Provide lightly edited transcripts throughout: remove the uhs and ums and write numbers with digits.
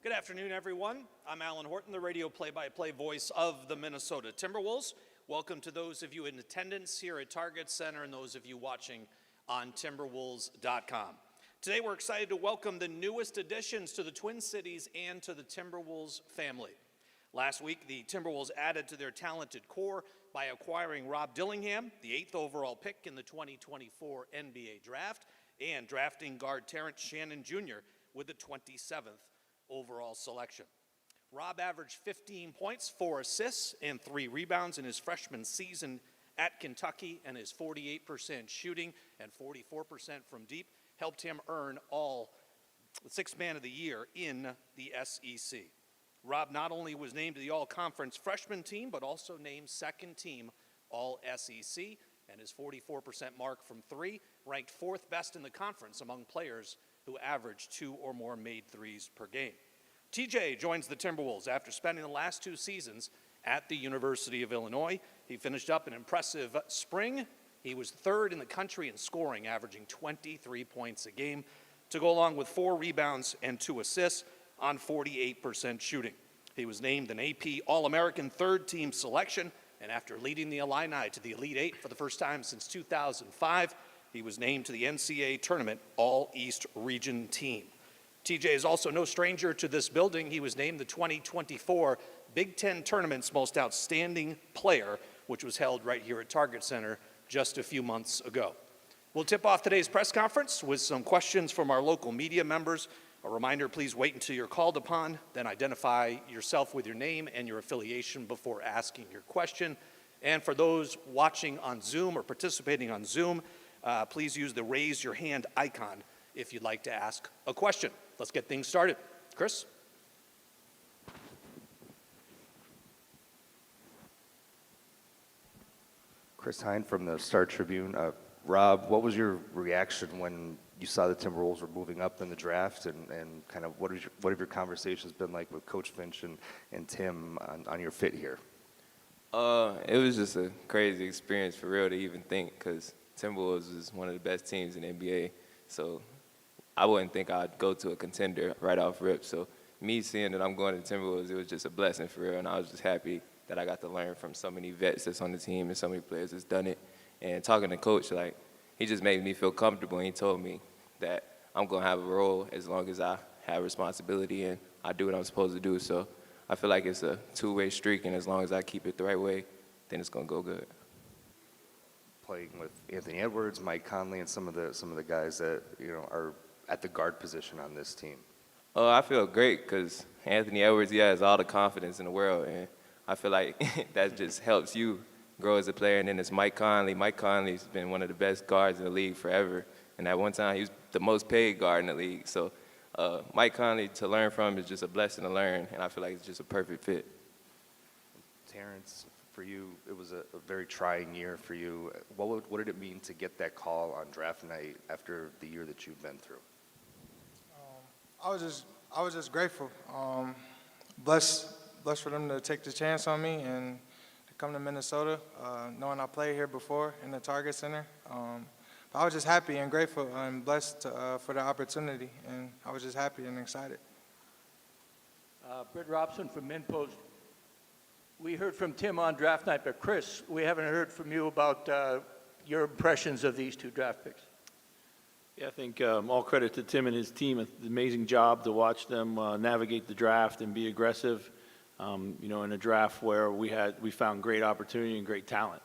Good afternoon, everyone. I'm Alan Horton, the radio play-by-play voice of the Minnesota Timberwolves. Welcome to those of you in attendance here at Target Center and those of you watching on Timberwolves.com. Today we're excited to welcome the newest additions to the Twin Cities and to the Timberwolves family. Last week, the Timberwolves added to their talented core by acquiring Rob Dillingham, the 8th overall pick in the 2024 NBA Draft, and drafting guard Terrence Shannon Jr. with the 27th overall selection. Rob averaged 15 points, 4 assists, and 3 rebounds in his freshman season at Kentucky, and his 48% shooting and 44% from deep helped him earn all Sixth Man of the Year in the SEC. Rob not only was named to the All-Conference freshman team, but also named second team All-SEC, and his 44% mark from three ranked 4th best in the conference among players who averaged 2 or more made threes per game. TJ joins the Timberwolves after spending the last 2 seasons at the University of Illinois. He finished up an impressive spring. He was 3rd in the country in scoring, averaging 23 points a game, to go along with 4 rebounds and 2 assists on 48% shooting. He was named an AP All-American 3rd team selection, and after leading the Illini to the Elite 8 for the first time since 2005, he was named to the NCAA Tournament All-East Region team. TJ is also no stranger to this building. He was named the 2024 Big Ten Tournament's Most Outstanding Player, which was held right here at Target Center just a few months ago. We'll tip off today's press conference with some questions from our local media members. A reminder, please wait until you're called upon, then identify yourself with your name and your affiliation before asking your question. And for those watching on Zoom or participating on Zoom, please use the raise your hand icon if you'd like to ask a question. Let's get things started. Chris? Chris Hine from the Star Tribune. Rob, what was your reaction when you saw the Timberwolves were moving up in the draft, and kind of what have your conversations been like with Coach Finch and Tim on your fit here? It was just a crazy experience for real to even think, because Timberwolves is one of the best teams in the NBA, so I wouldn't think I'd go to a contender right off rip. So me seeing that I'm going to Timberwolves, it was just a blessing for real, and I was just happy that I got to learn from so many vets that's on the team and so many players that's done it. And talking to Coach, like, he just made me feel comfortable, and he told me that I'm going to have a role as long as I have responsibility and I do what I'm supposed to do. So I feel like it's a two-way streak, and as long as I keep it the right way, then it's going to go good. Playing with Anthony Edwards, Mike Conley, and some of the guys that are at the guard position on this team. Oh, I feel great because Anthony Edwards, he has all the confidence in the world, and I feel like that just helps you grow as a player. And then it's Mike Conley. Mike Conley's been one of the best guards in the league forever, and at one time he was the most paid guard in the league. So Mike Conley, to learn from, is just a blessing to learn, and I feel like it's just a perfect fit. Terrence, for you, it was a very trying year for you. What did it mean to get that call on draft night after the year that you've been through? I was just grateful. Blessed for them to take the chance on me and to come to Minnesota, knowing I played here before in the Target Center. But I was just happy and grateful and blessed for the opportunity, and I was just happy and excited. Britt Robson from MinPost. We heard from Tim on draft night, but Chris, we haven't heard from you about your impressions of these 2 draft picks. Yeah, I think all credit to Tim and his team. An amazing job to watch them navigate the draft and be aggressive. In a draft where we found great opportunity and great talent.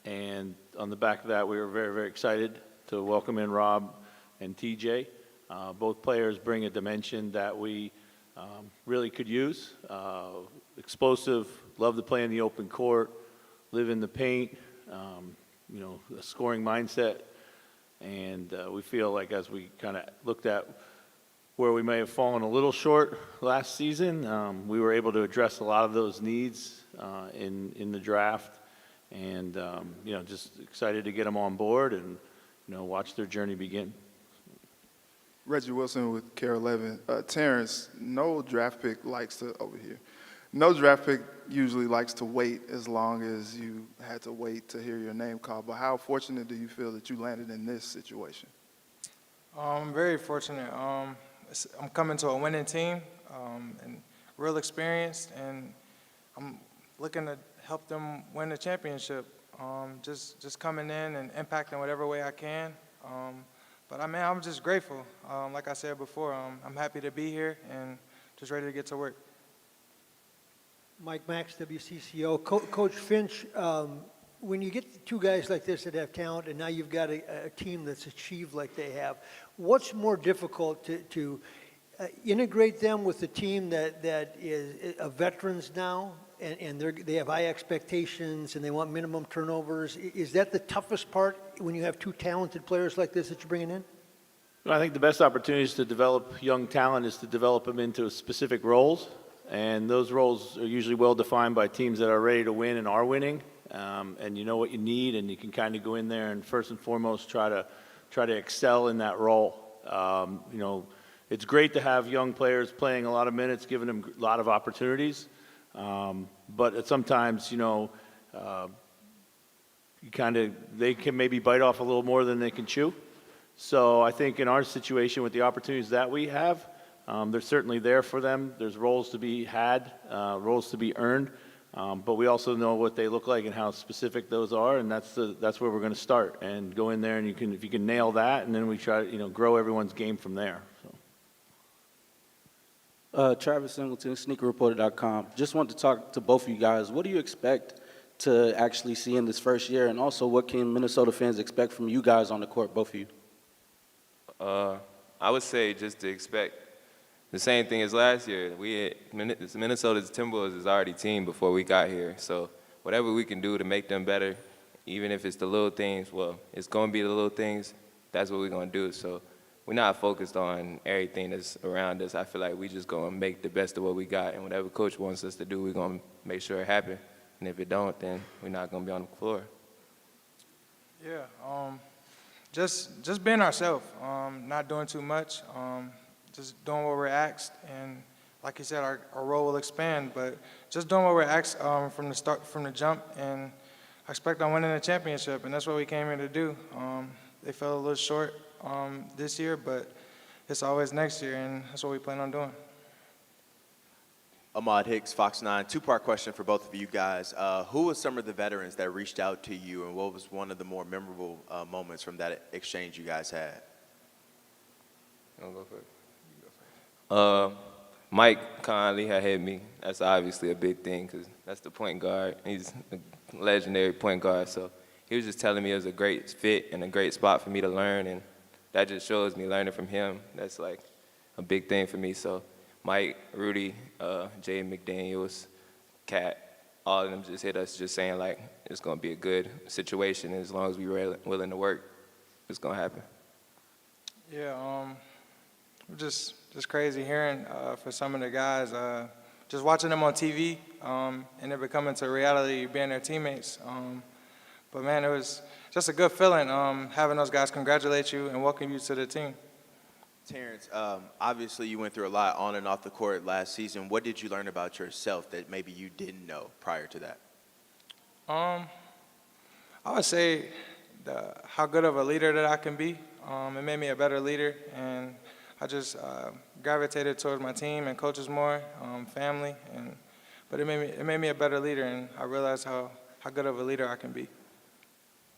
And on the back of that, we were very, very excited to welcome in Rob and TJ. Both players bring a dimension that we really could use. Explosive, love to play in the open court, live in the paint, a scoring mindset. And we feel like as we kind of looked at where we may have fallen a little short last season, we were able to address a lot of those needs in the draft. And, just excited to get them on board and, watch their journey begin. Reggie Wilson with Care 11. Terrence, no draft pick usually likes to wait as long as you had to wait to hear your name called. But how fortunate do you feel that you landed in this situation? I'm very fortunate. I'm coming to a winning team, and real experienced, and I'm looking to help them win the championship. Just coming in and impacting whatever way I can. But I'm just grateful. Like I said before, I'm happy to be here and just ready to get to work. Mike Max, WCCO. Coach Finch, when you get two guys like this that have talent, and now you've got a team that's achieved like they have, what's more difficult to integrate them with the team that is veterans now, and they have high expectations and they want minimum turnovers? Is that the toughest part when you have two talented players like this that you're bringing in? Well, I think the best opportunities to develop young talent is to develop them into specific roles, and those roles are usually well defined by teams that are ready to win and are winning, and you know what you need, and you can kind of go in there and first and foremost try to excel in that role. It's great to have young players playing a lot of minutes, giving them a lot of opportunities. But sometimes, they can maybe bite off a little more than they can chew. So I think in our situation with the opportunities that we have, they're certainly there for them. There's roles to be had, roles to be earned, but we also know what they look like and how specific those are, and that's where we're going to start and go in there. And if you can nail that, and then we try to grow everyone's game from there. So. Travis Singleton, sneakerreporter.com. Just wanted to talk to both of you guys. What do you expect to actually see in this first year? And also, what can Minnesota fans expect from you guys on the court, both of you? I would say just to expect the same thing as last year. Minnesota's Timberwolves is already team before we got here. So whatever we can do to make them better, even if it's the little things, well, it's going to be the little things, that's what we're going to do. So we're not focused on everything that's around us. I feel like we just going to make the best of what we got, and whatever coach wants us to do, we're going to make sure it happens. And if it don't, then we're not going to be on the floor. Yeah, just being ourselves, not doing too much, just doing what we're asked, and like you said, our role will expand, but just doing what we're asked from the jump, and I expect on winning the championship, and that's what we came here to do. They fell a little short this year, but it's always next year, and that's what we plan on doing. Ahmad Hicks, Fox 9. Two-part question for both of you guys. Who was some of the veterans that reached out to you, and what was one of the more memorable moments from that exchange you guys had? I'll go first. Mike Connelly had hit me. That's obviously a big thing because that's the point guard. He's a legendary point guard. So he was just telling me it was a great fit and a great spot for me to learn, and that just shows me learning from him. That's like a big thing for me. So Mike, Rudy, Jay McDaniels, Cat, all of them just hit us just saying, like, it's going to be a good situation. As long as we're willing to work, it's going to happen. Yeah, just crazy hearing for some of the guys, just watching them on TV, and it becoming to reality being their teammates. But, man, it was just a good feeling having those guys congratulate you and welcome you to the team. Terrence, obviously you went through a lot on and off the court last season. What did you learn about yourself that maybe you didn't know prior to that? I would say how good of a leader that I can be. It made me a better leader, and I just gravitated towards my team and coaches more, family, but it made me a better leader, and I realized how good of a leader I can be.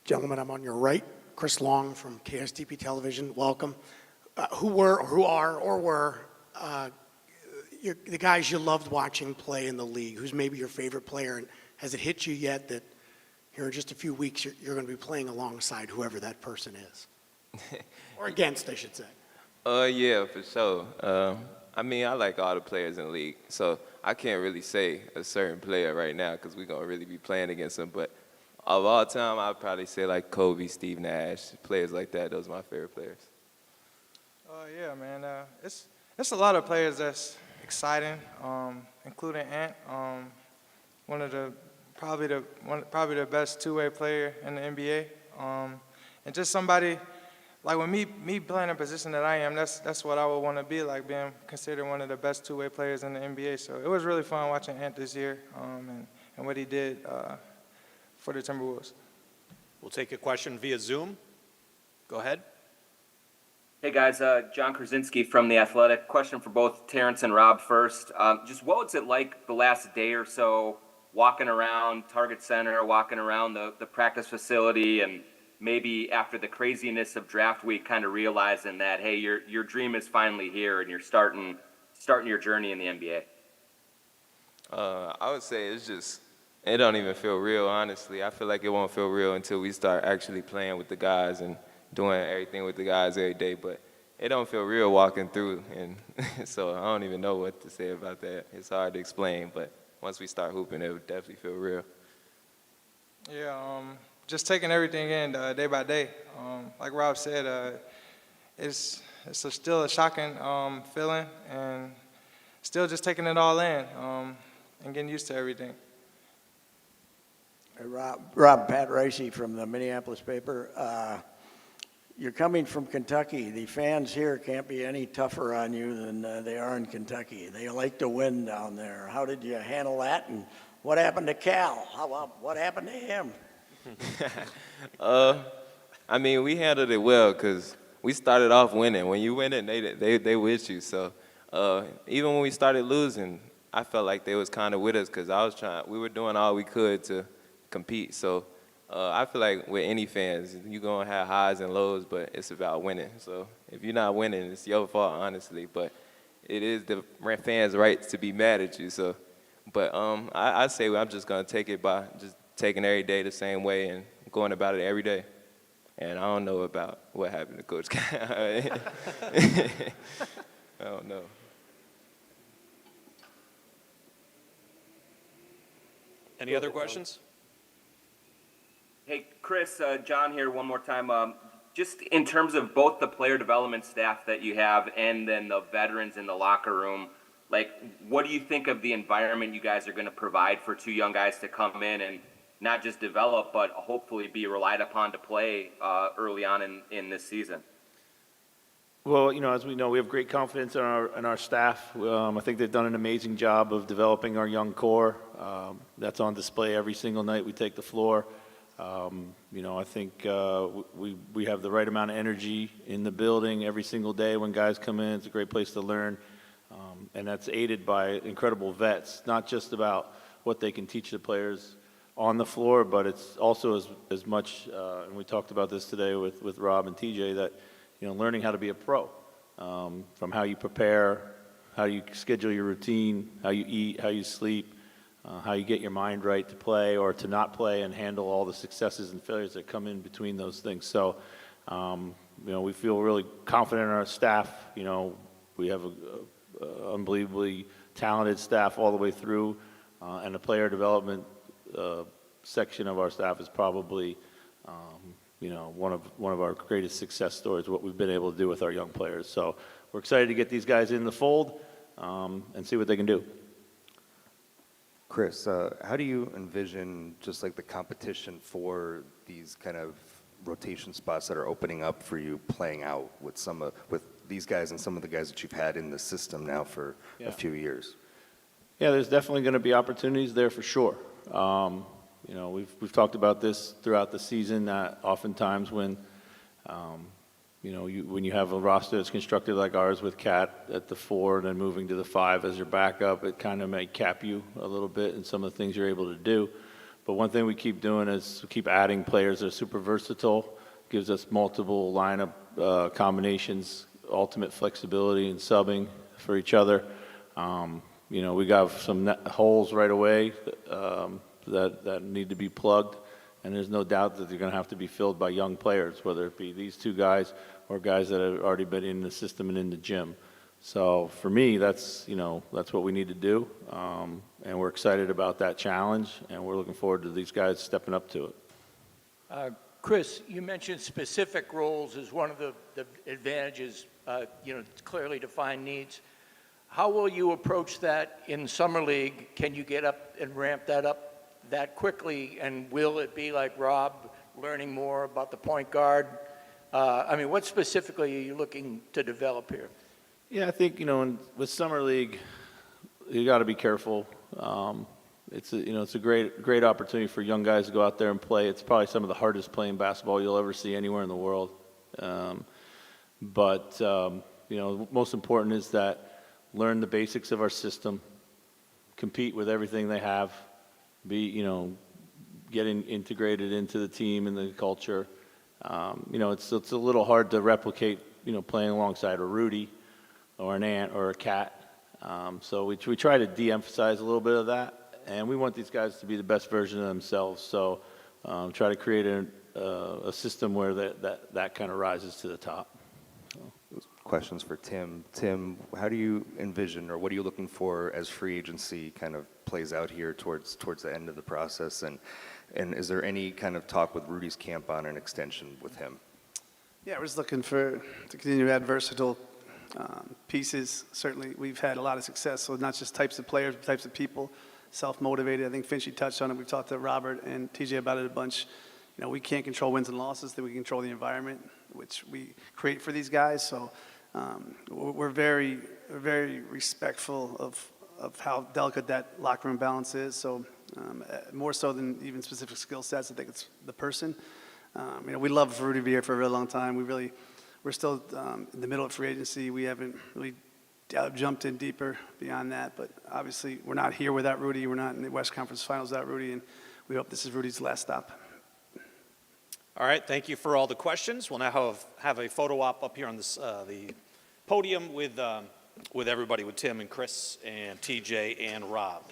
Gentlemen, I'm on your right. Chris Long from KSTP Television. Welcome. Who were the guys you loved watching play in the league? Who's maybe your favorite player? And has it hit you yet that here in just a few weeks you're going to be playing alongside whoever that person is? Or against, I should say. Yeah, for sure. I mean, I like all the players in the league, so I can't really say a certain player right now because we're going to really be playing against them. But of all time, I'd probably say like Kobe, Steve Nash, players like that. Those are my favorite players. Yeah, man. It's a lot of players that's exciting, including Ant, probably the best two-way player in the NBA, and just somebody like when me playing a position that I am, that's what I would want to be like, being considered one of the best two-way players in the NBA. So it was really fun watching Ant this year, and what he did for the Timberwolves. We'll take a question via Zoom. Go ahead. Hey guys, John Krasinski from The Athletic. Question for both Terrence and Rob first. Just what was it like the last day or so walking around Target Center, walking around the practice facility, and maybe after the craziness of draft week kind of realizing that, hey, your dream is finally here and you're starting your journey in the NBA? I would say it don't even feel real, honestly. I feel like it won't feel real until we start actually playing with the guys and doing everything with the guys every day. But it don't feel real walking through, and so I don't even know what to say about that. It's hard to explain, but once we start hooping, it would definitely feel real. Yeah, just taking everything in day by day. Like Rob said, it's still a shocking feeling, and still just taking it all in and getting used to everything. Hey, Rob, Pat Ricey from the Minneapolis paper. You're coming from Kentucky. The fans here can't be any tougher on you than they are in Kentucky. They like to win down there. How did you handle that? And what happened to Cal? What happened to him? I mean, we handled it well because we started off winning. When you win it, they with you. So even when we started losing, I felt like they was kind of with us because we were doing all we could to compete. So I feel like with any fans, you're going to have highs and lows, but it's about winning. So if you're not winning, it's your fault, honestly. But it is the fans' right to be mad at you. So, but I say I'm just going to take it by just taking every day the same way and going about it every day. And I don't know about what happened to Coach Cal. I don't know. Any other questions? Hey, Chris, John here one more time. Just in terms of both the player development staff that you have and then the veterans in the locker room, like, what do you think of the environment you guys are going to provide for two young guys to come in and not just develop, but hopefully be relied upon to play early on in this season? Well, as we know, we have great confidence in our staff. I think they've done an amazing job of developing our young core. That's on display every single night we take the floor. I think we have the right amount of energy in the building every single day when guys come in. It's a great place to learn, and that's aided by incredible vets, not just about what they can teach the players on the floor, but it's also as much, and we talked about this today with Rob and TJ, that learning how to be a pro, from how you prepare, how you schedule your routine, how you eat, how you sleep, how you get your mind right to play or to not play and handle all the successes and failures that come in between those things. So, we feel really confident in our staff. We have an unbelievably talented staff all the way through, and the player development section of our staff is probably, one of our greatest success stories, what we've been able to do with our young players. So we're excited to get these guys in the fold and see what they can do. Chris, how do you envision just like the competition for these kind of rotation spots that are opening up for you playing out with with these guys and some of the guys that you've had in the system now for a few years? Yeah, there's definitely going to be opportunities there for sure. We've talked about this throughout the season. That oftentimes when when you have a roster that's constructed like ours with Cat at the 4 and then moving to the 5 as your backup, it kind of may cap you a little bit in some of the things you're able to do. But one thing we keep doing is we keep adding players that are super versatile, gives us multiple lineup combinations, ultimate flexibility and subbing for each other. We got some holes right away that need to be plugged, and there's no doubt that they're going to have to be filled by young players, whether it be these two guys or guys that have already been in the system and in the gym. So for me, that's what we need to do, and we're excited about that challenge, and we're looking forward to these guys stepping up to it. Chris, you mentioned specific roles as one of the advantages, clearly defined needs. How will you approach that in Summer League? Can you get up and ramp that up that quickly, and will it be like Rob, learning more about the point guard? What specifically are you looking to develop here? Yeah, I think, with Summer League, you got to be careful. It's a great opportunity for young guys to go out there and play. It's probably some of the hardest playing basketball you'll ever see anywhere in the world. But, most important is that learn the basics of our system, compete with everything they have, getting integrated into the team and the culture. It's a little hard to replicate, playing alongside a Rudy or an Ant or a Cat. So we try to de-emphasize a little bit of that, and we want these guys to be the best version of themselves. So try to create a system where that kind of rises to the top. Questions for Tim. Tim, how do you envision, or what are you looking for as free agency kind of plays out here towards the end of the process? And is there any kind of talk with Rudy's camp on an extension with him? Yeah, we're just looking to continue to add versatile pieces. Certainly, we've had a lot of success, so not just types of players, but types of people, self-motivated. I think Finch touched on it. We've talked to Robert and TJ about it a bunch. We can't control wins and losses, that we control the environment, which we create for these guys. So we're very, very respectful of how delicate that locker room balance is. So more so than even specific skill sets, I think it's the person. We love Rudy to be here for a really long time. We're still in the middle of free agency. We haven't really jumped in deeper beyond that. But obviously, we're not here without Rudy. We're not in the West Conference Finals without Rudy. And we hope this is Rudy's last stop. All right, thank you for all the questions. We'll now have a photo op up here on the podium with everybody, with Tim and Chris and TJ and Rob.